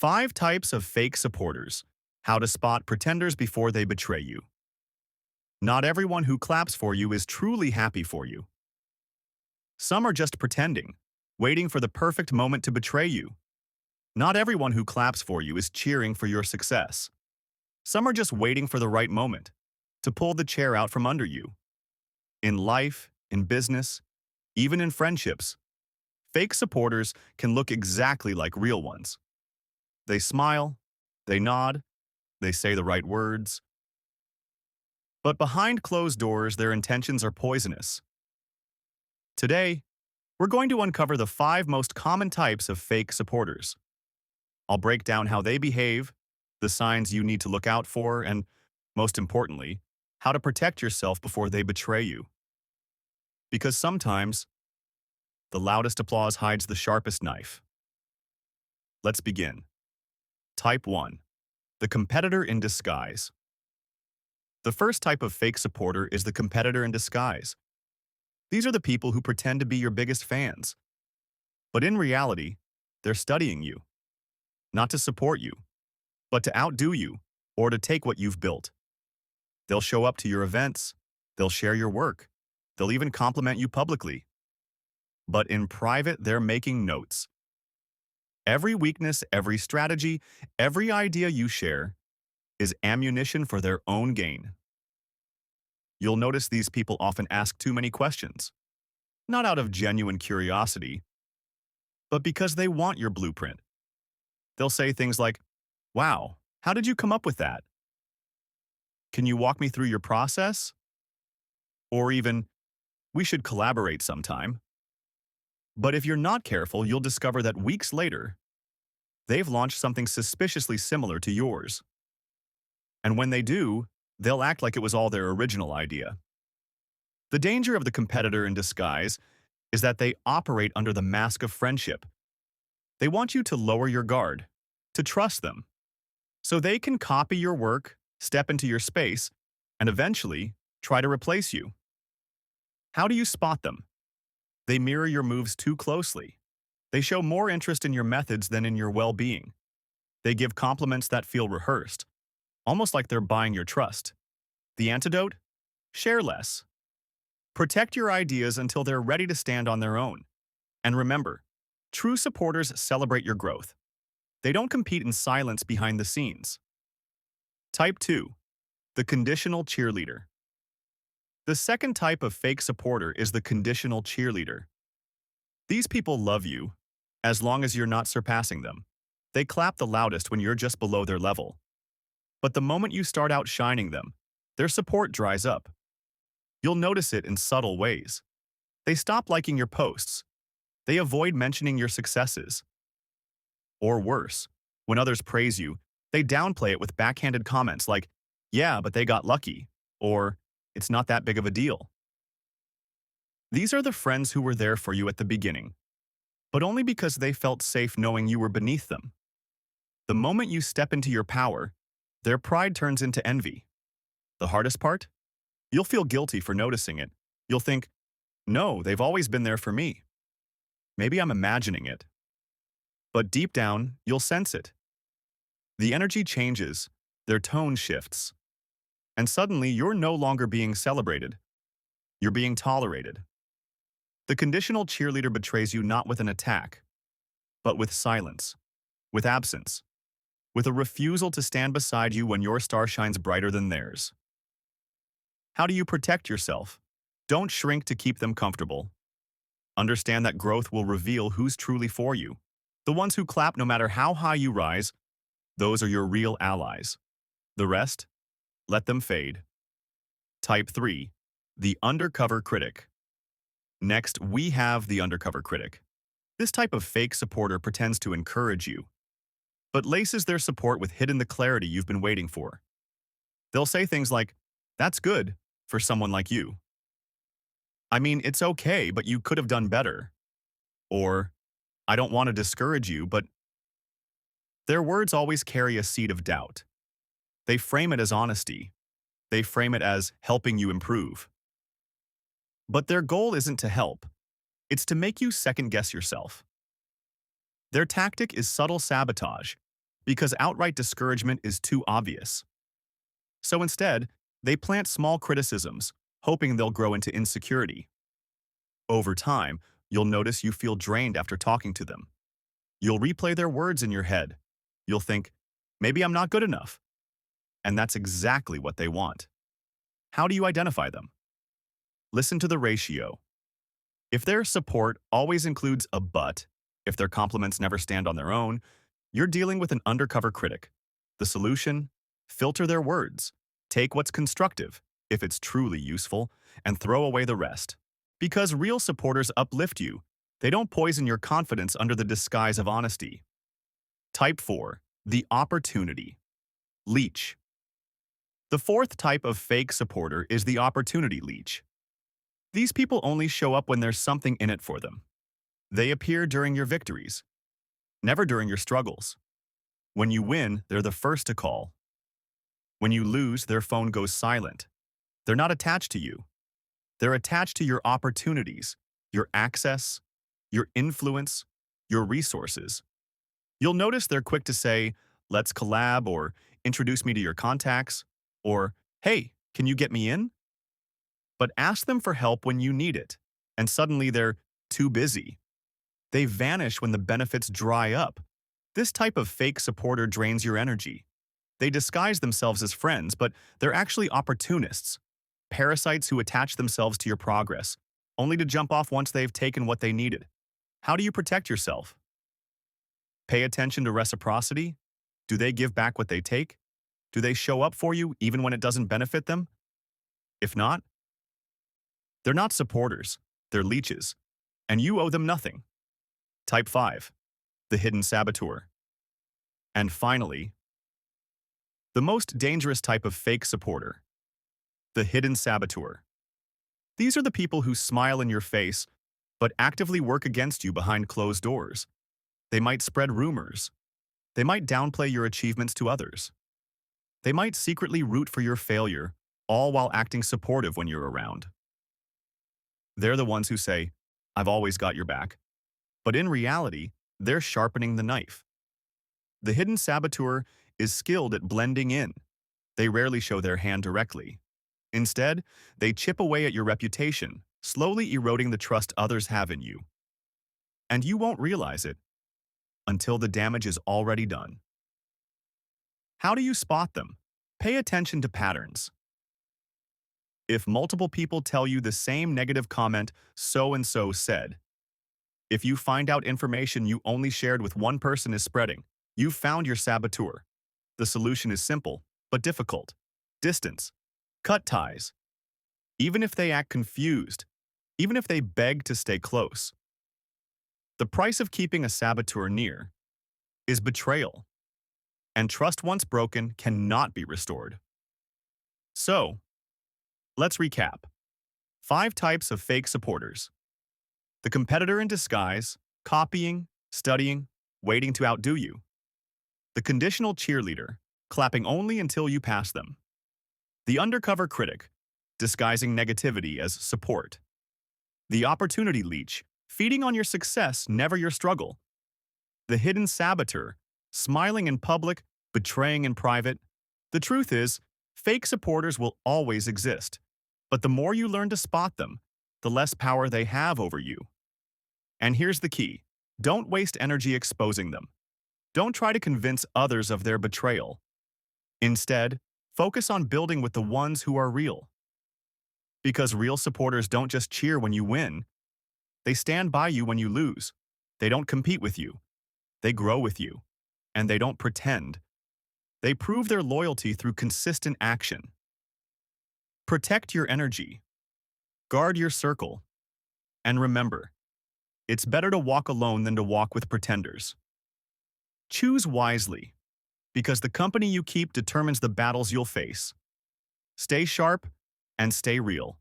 5 types of fake supporters. How to spot pretenders before they betray you. Not everyone who claps for you is truly happy for you. Some are just pretending, waiting for the perfect moment to betray you. Not everyone who claps for you is cheering for your success. Some are just waiting for the right moment to pull the chair out from under you. In life, in business, even in friendships, fake supporters can look exactly like real ones. They smile, they nod, they say the right words. But behind closed doors, their intentions are poisonous. Today, we're going to uncover the 5 most common types of fake supporters. I'll break down how they behave, the signs you need to look out for, and, most importantly, how to protect yourself before they betray you. Because sometimes, the loudest applause hides the sharpest knife. Let's begin. Type 1. The competitor in disguise. The first type of fake supporter is the competitor in disguise. These are the people who pretend to be your biggest fans. But in reality, they're studying you. Not to support you, but to outdo you or to take what you've built. They'll show up to your events, they'll share your work, they'll even compliment you publicly. But in private, they're making notes. Every weakness, every strategy, every idea you share is ammunition for their own gain. You'll notice these people often ask too many questions, not out of genuine curiosity, but because they want your blueprint. They'll say things like, "Wow, how did you come up with that? Can you walk me through your process?" Or even, "We should collaborate sometime." But if you're not careful, you'll discover that weeks later, they've launched something suspiciously similar to yours. And when they do, they'll act like it was all their original idea. The danger of the competitor in disguise is that they operate under the mask of friendship. They want you to lower your guard, to trust them, so they can copy your work, step into your space, and eventually try to replace you. How do you spot them? They mirror your moves too closely. They show more interest in your methods than in your well-being. They give compliments that feel rehearsed, almost like they're buying your trust. The antidote? Share less. Protect your ideas until they're ready to stand on their own. And remember, true supporters celebrate your growth. They don't compete in silence behind the scenes. Type 2. The conditional cheerleader. The second type of fake supporter is the conditional cheerleader. These people love you, as long as you're not surpassing them. They clap the loudest when you're just below their level. But the moment you start outshining them, their support dries up. You'll notice it in subtle ways. They stop liking your posts. They avoid mentioning your successes. Or worse, when others praise you, they downplay it with backhanded comments like, "Yeah, but they got lucky," or "It's not that big of a deal." These are the friends who were there for you at the beginning, but only because they felt safe knowing you were beneath them. The moment you step into your power, their pride turns into envy. The hardest part? You'll feel guilty for noticing it. You'll think, "No, they've always been there for me. Maybe I'm imagining it." But deep down, you'll sense it. The energy changes, their tone shifts, and suddenly you're no longer being celebrated. You're being tolerated. The conditional cheerleader betrays you not with an attack, but with silence, with absence, with a refusal to stand beside you when your star shines brighter than theirs. How do you protect yourself? Don't shrink to keep them comfortable. Understand that growth will reveal who's truly for you. The ones who clap no matter how high you rise, those are your real allies. The rest? Let them fade. Type 3. The Undercover Critic. Next, we have the Undercover Critic. This type of fake supporter pretends to encourage you, but laces their support with hidden the clarity you've been waiting for. They'll say things like, "That's good for someone like you." "I mean, it's okay, but you could have done better." Or, "I don't want to discourage you, but..." Their words always carry a seed of doubt. They frame it as honesty. They frame it as helping you improve. But their goal isn't to help. It's to make you second-guess yourself. Their tactic is subtle sabotage. because outright discouragement is too obvious. So instead, they plant small criticisms, hoping they'll grow into insecurity. Over time, you'll notice you feel drained after talking to them. You'll replay their words in your head. You'll think, maybe I'm not good enough. And that's exactly what they want. How do you identify them? Listen to the ratio. If their support always includes a but, if their compliments never stand on their own, you're dealing with an undercover critic. The solution? Filter their words. Take what's constructive, if it's truly useful, and throw away the rest. Because real supporters uplift you. They don't poison your confidence under the disguise of honesty. Type 4. The Opportunity Leech. The fourth type of fake supporter is the Opportunity Leech. These people only show up when there's something in it for them. They appear during your victories, never during your struggles. When you win, they're the first to call. When you lose, their phone goes silent. They're not attached to you. They're attached to your opportunities, your access, your influence, your resources. You'll notice they're quick to say, let's collab, or introduce me to your contacts, or, hey, can you get me in? But ask them for help when you need it, and suddenly they're too busy. They vanish when the benefits dry up. This type of fake supporter drains your energy. They disguise themselves as friends, but they're actually opportunists, parasites who attach themselves to your progress, only to jump off once they've taken what they needed. How do you protect yourself? Pay attention to reciprocity. Do they give back what they take? Do they show up for you even when it doesn't benefit them? If not, they're not supporters, they're leeches, and you owe them nothing. Type 5. The Hidden Saboteur. And finally, the most dangerous type of fake supporter, the Hidden Saboteur. These are the people who smile in your face, but actively work against you behind closed doors. They might spread rumors. They might downplay your achievements to others. They might secretly root for your failure, all while acting supportive when you're around. They're the ones who say, I've always got your back. But in reality, they're sharpening the knife. The Hidden Saboteur is skilled at blending in. They rarely show their hand directly. Instead, they chip away at your reputation, slowly eroding the trust others have in you. And you won't realize it until the damage is already done. How do you spot them? Pay attention to patterns. If multiple people tell you the same negative comment so-and-so said, if you find out information you only shared with one person is spreading, you've found your saboteur. The solution is simple, but difficult. Distance. Cut ties. Even if they act confused, even if they beg to stay close. The price of keeping a saboteur near is betrayal, and trust once broken cannot be restored. So, let's recap. 5 types of fake supporters. The competitor in disguise, copying, studying, waiting to outdo you. The conditional cheerleader, clapping only until you pass them. The undercover critic, disguising negativity as support. The opportunity leech, feeding on your success, never your struggle. The hidden saboteur, smiling in public, betraying in private. The truth is, fake supporters will always exist. But the more you learn to spot them, the less power they have over you. And here's the key. Don't waste energy exposing them. Don't try to convince others of their betrayal. Instead, focus on building with the ones who are real. Because real supporters don't just cheer when you win. They stand by you when you lose. They don't compete with you. They grow with you. And they don't pretend. They prove their loyalty through consistent action. Protect your energy. Guard your circle. And remember, it's better to walk alone than to walk with pretenders. Choose wisely, because the company you keep determines the battles you'll face. Stay sharp and stay real.